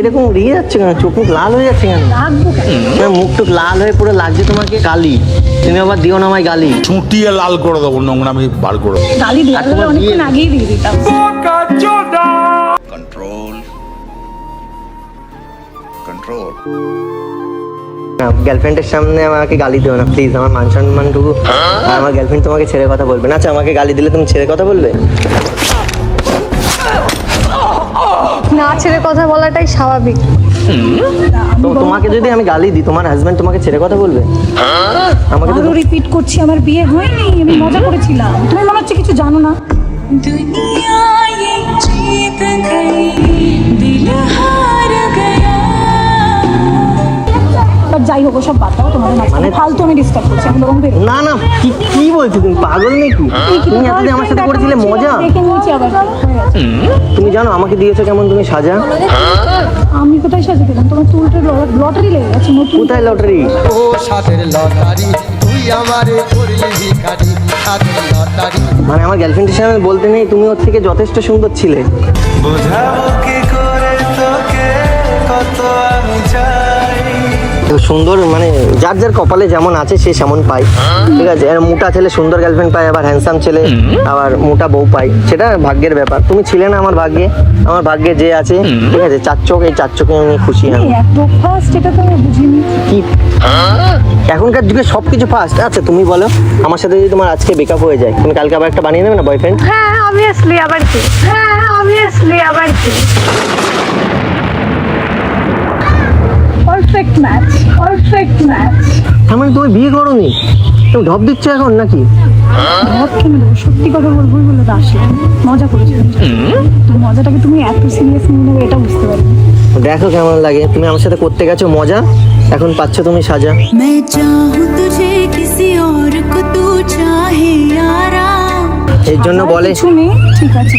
এরকম রিয়ে যাচ্ছে কেন? চোখ মুখ লাল হয়ে যাচ্ছে কেন? মুখ টুক লাল হয়ে পুরো লাগছে তোমাকে গালি। তুমি আবার দিও না আমায় গালি। ছুটিয়ে লাল করে দেবো, নোংরা আমি বার করে দেবো। গালি দিয়ে অনেকক্ষণ আগেই দিয়ে দিতাম। Control control. গার্লফ্রেন্ডের সামনে আমাকে গালি দিও না প্লিজ, আমার মান সম্মানটুকু। আমার গার্লফ্রেন্ড তোমাকে ছেড়ে কথা বলবে না। আচ্ছা আমাকে গালি দিলে তুমি ছেড়ে কথা বলবে? না, ছেড়ে কথা বলাটাই স্বাভাবিক। তো তোমাকে যদি আমি গালি দিই, তোমার হাজবেন্ড তোমাকে ছেড়ে কথা বলবে? আমাকে তো আরো রিপিট করছি, আমার বিয়ে হয়নি, আমি মজা করেছিলাম। তুমি মনে হচ্ছে কিছু জানো না। দুনিয়া ये जीत गई, दिल हार गया। যাই হোক, সব বাদ দাও, তোমাদের মানে ফালতু আমি ডিস্টার্ব করছি। আমি বরং বেরো। না না, কি বলছো তুমি? পাগল নাকি? তুমি এতদিন আমার সাথে করেছিলে মজা। দেখে নিয়েছি আবার। তুমি জানো আমাকে দিয়েছো কেমন তুমি সাজা? আমি কোথায় সাজা দিলাম? তোমার চুলটা লটারি লেগে গেছে নতুন। কোথায় লটারি? ও সাদের লটারি, তুই আমারে করলি ভিখারি, সাদের লটারি। মানে আমার গার্লফ্রেন্ডের সামনে বলতে নেই, তুমি ওর থেকে যথেষ্ট সুন্দর ছিলে। বোঝাবো কি করে তোকে, কত আমি চাই। তো সুন্দর মানে যার যার কপালে যেমন আছে সে সেমন পায়, ঠিক আছে? আর মোটা ছেলে সুন্দর গার্লফ্রেন্ড পায়, আবার হ্যান্ডসাম ছেলে আবার মোটা বউ পায়, সেটা ভাগ্যের ব্যাপার। তুমি ছিলে না আমার ভাগ্যে। আমার ভাগ্যে যে আছে, ঠিক আছে, চার চোখ, এই চার চোখে আমি খুশি। আমি এত ফার্স্ট, এটা তো আমি বুঝিনি। কি এখনকার যুগে সবকিছু ফার্স্ট। আচ্ছা তুমি বলো, আমার সাথে যদি তোমার আজকে ব্রেকআপ হয়ে যায়, তুমি কালকে আবার একটা বানিয়ে নেবে না বয়ফ্রেন্ড? হ্যাঁ অবভিয়াসলি, আবার কি? Perfect match. তার মানে তুমি বিয়ে করোনি? তুমি ঢপ দিচ্ছ এখন নাকি? ভাব কেন দেবো? সত্যি কথা বলবো বলে তো আসলে মজা করেছিলাম। তো মজাটাকে তুমি এত সিরিয়াস নিয়ে নেবে, এটা বুঝতে পারি। দেখো কেমন লাগে, তুমি আমার সাথে করতে গেছো মজা, এখন পাচ্ছ তুমি সাজা। मैं चाहूं तुझे किसी और को तू चाहे यारा। এর জন্য বলে, কিছু নেই, ঠিক আছে।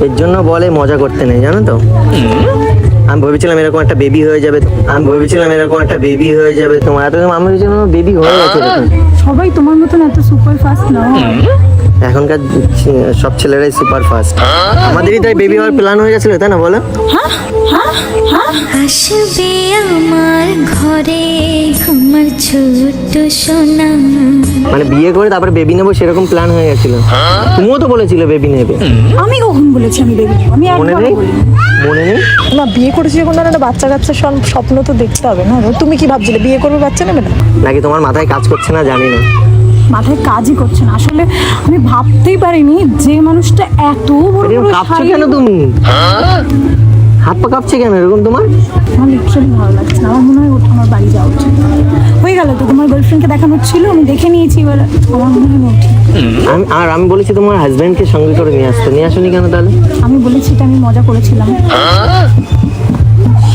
এর জন্য বলে মজা করতে নেই, জানো তো? আমি ভেবেছিলাম এরকম একটা বেবি হয়ে যাবে তোমার। এত আমি ভেবেছিলাম বেবি হয়ে গেছে এরকম। সবাই তোমার মতন এত সুপার ফাস্ট না। এখনকার সব ছেলেরাই সুপার ফাস্ট। আমাদেরই তাই বেবি হওয়ার প্ল্যান হয়ে গেছিল, তাই না বলো? আসবে আমার ঘরে আমার ছোট্ট সোনা। মানে বিয়ে করে তারপর বেবি নেবো সেরকম প্ল্যান হয়ে গেছিল। তুমিও তো বলেছিলে বেবি নেবে। আমি কখন বলেছি আমি বেবি? আমি মনে একবার নেই? বলিনি। মনে নেই? না, বিয়ে করেছি যখন একটা বাচ্চা কাচ্চা স্বপ্ন তো দেখতে হবে না? তুমি কি ভাবছিলে বিয়ে করবে বাচ্চা নেবে না? নাকি তোমার মাথায় কাজ করছে না জানি না। মাথায় কাজই করছে না আসলে। আমি ভাবতেই পারিনি যে মানুষটা এত বড় এরকম বড় কাঁপছো শাড়ি। কেন তুমি? হাত পা কাঁপছে কেন এরকম তোমার? আমার লিটারালি ভালো লাগছে না। আমার মনে হয় ওটা আমার বাড়ি যাওয়া উচিত। হয়ে গেল তো, তোমার গার্লফ্রেন্ডকে দেখানোর ছিল, আমি দেখে নিয়েছি। এবার আমার মনে হয় উঠি। আমি বলেছি তোমার হাজবেন্ডকে সঙ্গে করে নিয়ে আসতে, নিয়ে আসোনি কেন তাহলে? আমি বলেছি এটা আমি মজা করেছিলাম।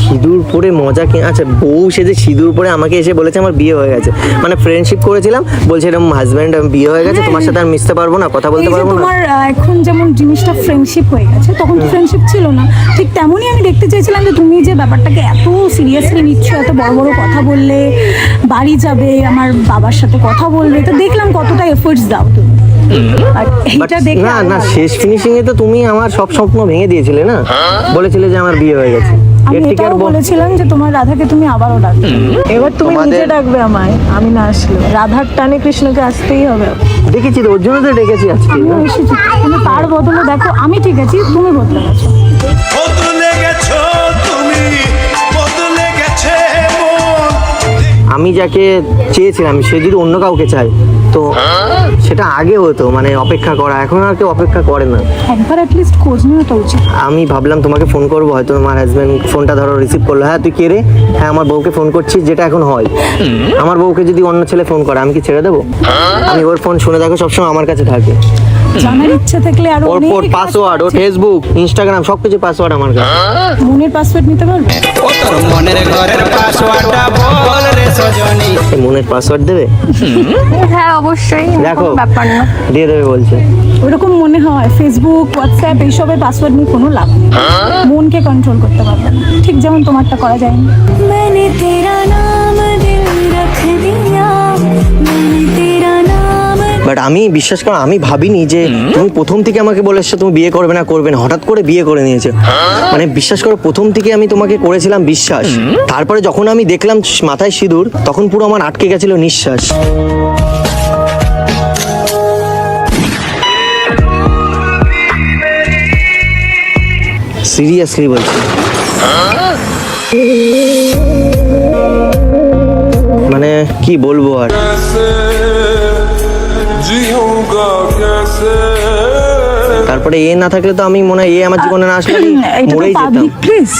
সিঁদুর পরে মজা কে? আচ্ছা বউ সেজে সিঁদুর পরে আমাকে এসে বলেছে আমার বিয়ে হয়ে গেছে। মানে ফ্রেন্ডশিপ করেছিলাম, বলছে এরকম হাজব্যান্ড বিয়ে হয়ে গেছে, তোমার সাথে আর মিশতে পারবো না, কথা বলতে এই যে পারবো না। তোমার এখন যেমন জিনিসটা ফ্রেন্ডশিপ হয়ে গেছে, তখন তো ফ্রেন্ডশিপ ছিল না। ঠিক তেমনই আমি দেখতে চাইছিলাম যে তুমি যে ব্যাপারটাকে এত সিরিয়াসলি নিচ্ছ, এত বড় বড় কথা বললে, বাড়ি যাবে, আমার বাবার সাথে কথা বলবে, তো দেখলাম কতটা এফোর্টস দাও তুমি। আর But এটা দেখে না না, শেষ ফিনিশিং এ তো তুমি আমার সব স্বপ্ন ভেঙে দিয়েছিলে না, বলেছিলে যে আমার বিয়ে হয়ে গেছে। আমি এর থেকে আর এটাও বলেছিলাম যে তোমার রাধাকে তুমি আবারও ডাকবে। এবার তুমি তোমাদের- নিজে ডাকবে আমায়, আমি না আসলে। রাধার টানে কৃষ্ণকে আসতেই হবে। দেখেছি তো, ওর জন্য তো ডেকেছি আজকে। আমিও এসেছি, কিন্তু তার বদলে দেখো আমি ঠিক আছি, তুমি বদলে গেছো। বদলে গেছো তুমি, বদলে গেছে মন। আমি যাকে চেয়েছিলাম সে যদি অন্য কাউকে চায় তো সেটা আগে হতো, মানে অপেক্ষা করা। এখন আর কেউ অপেক্ষা করে না। একবার অ্যাটলিস্ট খোঁজ নেওয়া তো উচিত। আমি ভাবলাম তোমাকে ফোন করবো, হয়তো তোমার হাজব্যান্ড ফোনটা ধরো রিসিভ করলো। হ্যাঁ তুই কে রে? হ্যাঁ আমার বউকে ফোন করছিস, যেটা এখন হয়। আমার বউকে যদি অন্য ছেলে ফোন করে আমি কি ছেড়ে দেবো? আমি ওর ফোন শুনে দেখো সবসময় আমার কাছে থাকে। জানার ইচ্ছা থাকলে আরো ওর অনেক পাসওয়ার্ড, ওর ফেসবুক, ইনস্টাগ্রাম সবকিছু পাসওয়ার্ড আমার কাছে। মনের পাসওয়ার্ড নিতে পারবে? ও তোর মনের ঘরের পাসওয়ার্ডটা বল রে সজনী। এই মনের পাসওয়ার্ড দেবে? হ্যাঁ অবশ্যই, দেখো ব্যাপার না। দিয়ে দেবে বলছে। ওরকম মনে হয় ফেসবুক, হোয়াটসঅ্যাপ এইসবের পাসওয়ার্ড নিয়ে কোনো লাভ নেই। মনকে কন্ট্রোল করতে পারবে না, ঠিক যেমন তোমারটা করা যায়নি। मैंने तेरा नाम दिल रख दिया, मैंने तेरा नाम বাট আমি বিশ্বাস করো, আমি ভাবিনি যে তুমি প্রথম থেকে আমাকে বলে এসছো তুমি বিয়ে করবে না, হঠাৎ করে বিয়ে করে নিয়েছো। মানে বিশ্বাস করো, প্রথম থেকে আমি তোমাকে করেছিলাম বিশ্বাস, তারপরে যখন আমি দেখলাম মাথায় সিঁদুর, তখন পুরো আমার আটকে গেছিল নিঃশ্বাস। সিরিয়াসলি বলছি, মানে কি বলবো আর। তারপরে এ না থাকলে তো আমি মনে হয়, এ আমার জীবনে না আসলে আমি এটা তো মরেই যেতাম। পাবলিক প্লেস,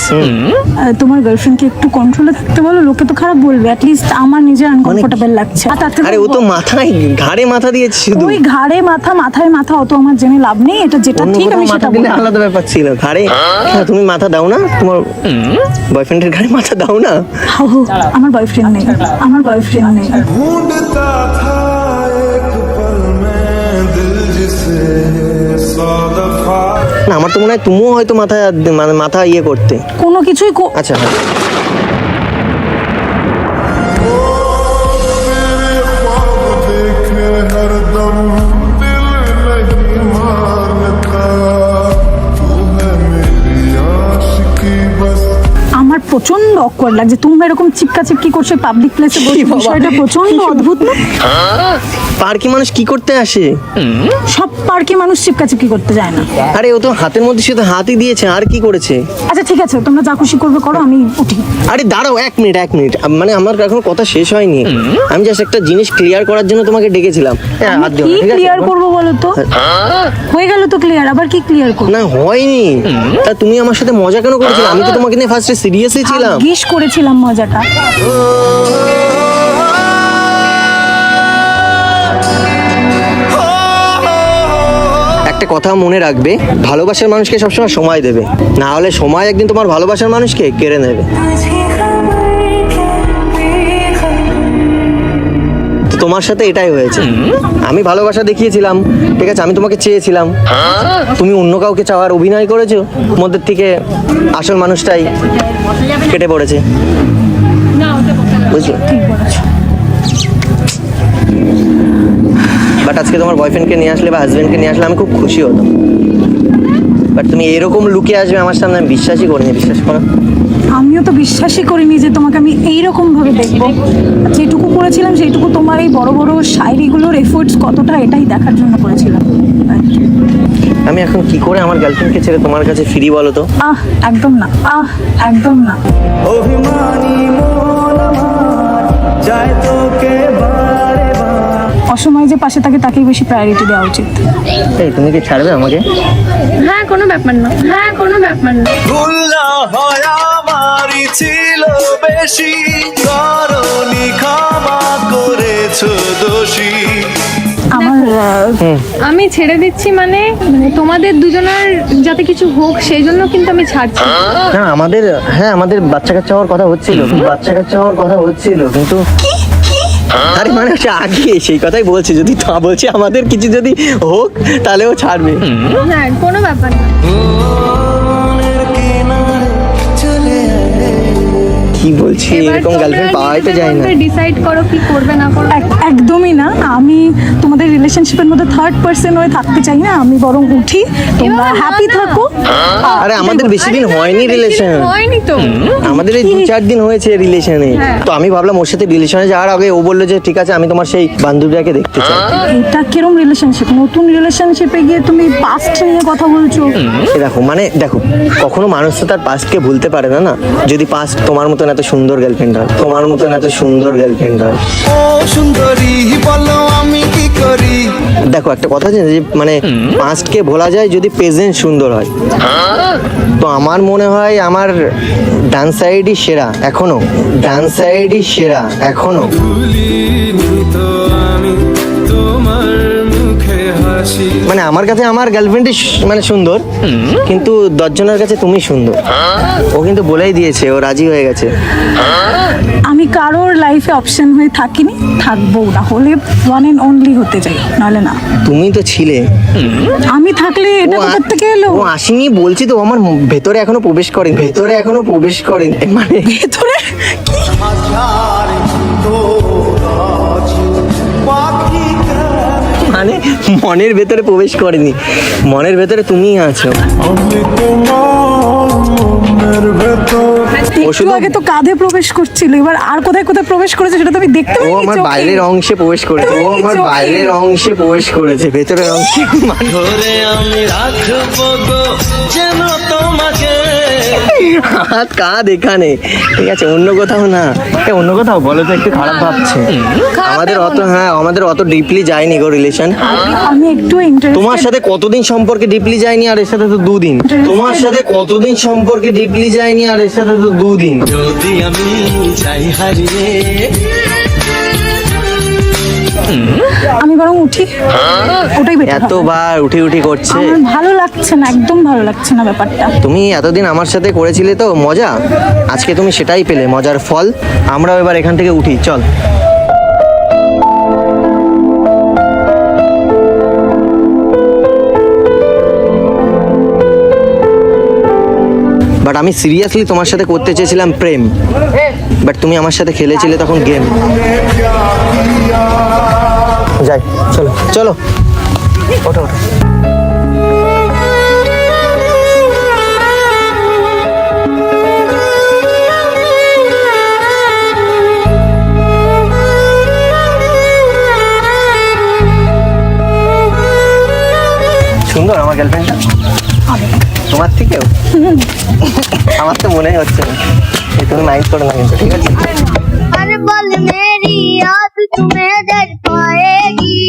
তোমার গার্লফ্রেন্ডকে একটু কন্ট্রোলে থাকতে বলো, লোকে তো খারাপ বলবে, অ্যাটলিস্ট আমার নিজের আনকমফোর্টেবল লাগছে। আর তার থেকে আরে ও তো মাথায় ঘাড়ে মাথা দিয়েছে শুধু, ওই ঘাড়ে মাথা মাথায় মাথা অত আমার জেনে লাভ নেই, এটা যেটা অন্য ঠিক কোথাও আমি মাথা সেটা দিলে বলবো। আলাদা ব্যাপার ছিল। ঘাড়ে হ্যাঁ, তুমি মাথা দাও না, তোমার বয়ফ্রেন্ডের ঘাড়ে মাথা দাও না। ওহ, আমার বয়ফ্রেন্ড নেই, আমার বয়ফ্রেন্ড নেই। ढूंढता था एक पल में दिल जिसे 100 दफा না, আমার তো মনে হয় তুমিও হয়তো মানে মাথা ইয়ে করতে। কোনো কিছুই আচ্ছা হ্যাঁ, ख्वाब देखे हरदम दिल नहीं मानता तू है मेरी आशिकी बस আমার প্রচন্ড অকওয়ার্ড লাগছে, তোমরা এরকম চিপকা চিপকি করছো পাবলিক প্লেসে বসে, বাবা। বিষয়টা প্রচন্ড অদ্ভুত না? পার্কে মানুষ কি করতে আসে? সব পার্কে মানুষ চিপকা চিপকি করতে যায় না। আরে ও তো হাতের মধ্যে শুধু হাতই দিয়েছে, আর কি করেছে? আচ্ছা ঠিক আছে, তোমরা যা খুশি করবে করো, আমি উঠি। আরে দাঁড়াও, এক মিনিট মানে আমার এখনো কথা শেষ হয়নি। আমি জাস্ট একটা জিনিস ক্লিয়ার করার জন্য তোমাকে ডেকেছিলাম। হ্যাঁ, হাত দিও না, কি ঠিক আছে? ক্লিয়ার করবো বলো তো? হয়ে গেল তো ক্লিয়ার, আবার কি ক্লিয়ার করবো? না হয়নি, তা তুমি আমার সাথে মজা কেন করেছিলে? আমি তো তোমাকে নিয়ে ফার্স্টে সিরিয়াসই ছিলাম। গিস করেছিলাম মজাটা। একটা কথা মনে রাখবে, ভালোবাসার মানুষকে সবসময় সময় দেবে, না হলে সময় একদিন তোমার ভালোবাসার মানুষকে কেড়ে নেবে। তো তোমার সাথে এটাই হয়েছে। আমি ভালোবাসা দেখিয়েছিলাম, ঠিক আছে, আমি তোমাকে চেয়েছিলাম, তুমি অন্য কাউকে চাওয়ার অভিনয় করেছো, মধ্যে থেকে আসল মানুষটাই কেটে পড়েছে, বুঝলে? বাট আজকে তোমার বয়ফ্রেন্ডকে নিয়ে আসলে বা হাজবেন্ডকে নিয়ে আসলে আমি খুব খুশি হতাম, বাট তুমি এরকম লুকিয়ে আসবে আমার সামনে, আমি বিশ্বাসই করিনি, বিশ্বাস করো। আমিও তো বিশ্বাসই করিনি যে তোমাকে আমি এইরকম ভাবে দেখবো। আর যেটুকু করেছিলাম সেইটুকু তোমার এই বড় বড় শায়রিগুলোর এফোর্টস কতটা, এটাই দেখার জন্য করেছিলাম। আমি এখন কি করে আমার গার্লফ্রেন্ডকে ছেড়ে তোমার কাছে ফিরি বলো তো? একদম না, একদম না। অসময়ে যে পাশে থাকে তাকেই বেশি প্রায়োরিটি দেওয়া উচিত। এই তুমি কি ছাড়বে আমাকে? হ্যাঁ কোনো ব্যাপার না, হ্যাঁ কোনো ব্যাপার না। ভুল না হয় আমারই ছিল বেশি, করনি ক্ষমা করেছো দোষী। আমার আমি ছেড়ে দিচ্ছি মানে তোমাদের দুজনের যাতে কিছু হোক সেই জন্য কিন্তু আমি ছাড়ছি। না আমাদের, হ্যাঁ আমাদের বাচ্চা কাচ্চা হওয়ার কথা হচ্ছিল, কিন্তু আরে মানে হচ্ছে আগে সেই কথাই বলছি, যদি তা বলছি আমাদের কিছু যদি হোক তাহলে ও ছাড়বে। হ্যাঁ কোনো ব্যাপার না। কি বলছি, এরকম গার্লফ্রেন্ড পাওয়াই তো যায় না। ডিসাইড করো কি করবে না করবে। একদমই না, আমি তোমাদের রিলেশনশিপের মধ্যে থার্ড পার্সন হয়ে থাকতে চাই না, আমি বরং উঠি, তোমরা হ্যাপি থাকো। আরে আমাদের বেশি দিন হয়নি রিলেশন, হয়নি তো, আমাদের এই 2-4 দিন হয়েছে রিলেশনে। তো আমি ভাবলাম ওর সাথে রিলেশনে যাওয়ার আগে ও বললো যে ঠিক আছে আমি তোমার সেই বান্ধবীটাকে দেখতে চাই। এটা কিরম রিলেশনশিপ? নতুন রিলেশনশিপে গিয়ে তুমি পাস্ট নিয়ে কথা বলছো। দেখো কখনো মানুষ তো তার পাস্টকে ভুলতে পারে না, না যদি পাস্ট তোমার মতন এত সুন্দর গার্লফ্রেন্ড হয়, ও সুন্দরী বলো আমি কি করি। দেখো একটা কথা আছে যে মানে পাস্টকে ভোলা যায় যদি প্রেজেন্ট সুন্দর হয়। তো আমার মনে হয় আমার ডান সাইডই সেরা এখনো। মানে আমার কাছে আমার গার্লফ্রেন্ডই মানে সুন্দর, কিন্তু 10 জনের কাছে তুমি সুন্দর। ও কিন্তু বলেই দিয়েছে, ও রাজি হয়ে গেছে। আমি কারোর লাইফে অপশন হয়ে থাকিনি, থাকবো না, হলে ওয়ান এন্ড অনলি হতে চাই, নাহলে না। তুমি তো ছিলে, আমি থাকলে এটা কোথা থেকে এলো? ও আসেনি বলছি তো, আমার ভেতরে এখনো প্রবেশ করেন, মানে ভেতরে মানে মনের ভেতরে প্রবেশ করেনি, মনের ভেতরে তুমিই আছো। আমি তোমার মনের ভেতর একটু আগে তো কাঁধে প্রবেশ করছিল, এবার আর কোথায় কোথায় প্রবেশ করেছে সেটা তো আমি দেখতে ও পাইনি আমার চোখে। বাইরের অংশে প্রবেশ করেছে, ও আমার বাইরের অংশে প্রবেশ করেছে, ভেতরের অংশে ধরে আমি রাখবো গো যেন তোমাকে। হাত কাঁধ এখানে, ঠিক আছে, অন্য কোথাও না। অন্য কোথাও বলো তো, একটু খারাপ ভাবছে। আমাদের অত, হ্যাঁ আমাদের অত ডিপলি যায়নি গো রিলেশন। আমি একটু ইন্টারেস্ট। তোমার সাথে কতদিন সম্পর্কে ডিপলি যায়নি, আর এর সাথে তো 2 দিন। তোমার সাথে কতদিন সম্পর্কে ডিপলি যায়নি, আর এর সাথে তো 2 দিন। যদি আমি চাই হারিয়ে আমি বরং উঠি, ওটাই বেটার। এতবার উঠি উঠি করছে। আমার ভালো লাগছে না, একদম ভালো লাগছে না ব্যাপারটা। তুমি এতদিন আমার সাথে করেছিলে তো মজা, আজকে তুমি সেটাই পেলে, মজার ফল। আমরাও এবার এখান থেকে উঠি, চল। বাট আমি সিরিয়াসলি তোমার সাথে করতে চেয়েছিলাম প্রেম, বাট তুমি আমার সাথে খেলেছিলে তখন গেম। যাই, চলো চলো, ওঠো ওঠো। সুন্দর আমার গার্লফ্রেন্ডটা, তোমার থেকেও। আমার তো মনেই হচ্ছে না। এই তুমি মাইন্ড করো না কিন্তু, ঠিক আছে? हर पल मेरी याद तुम्हें जग पाएगी।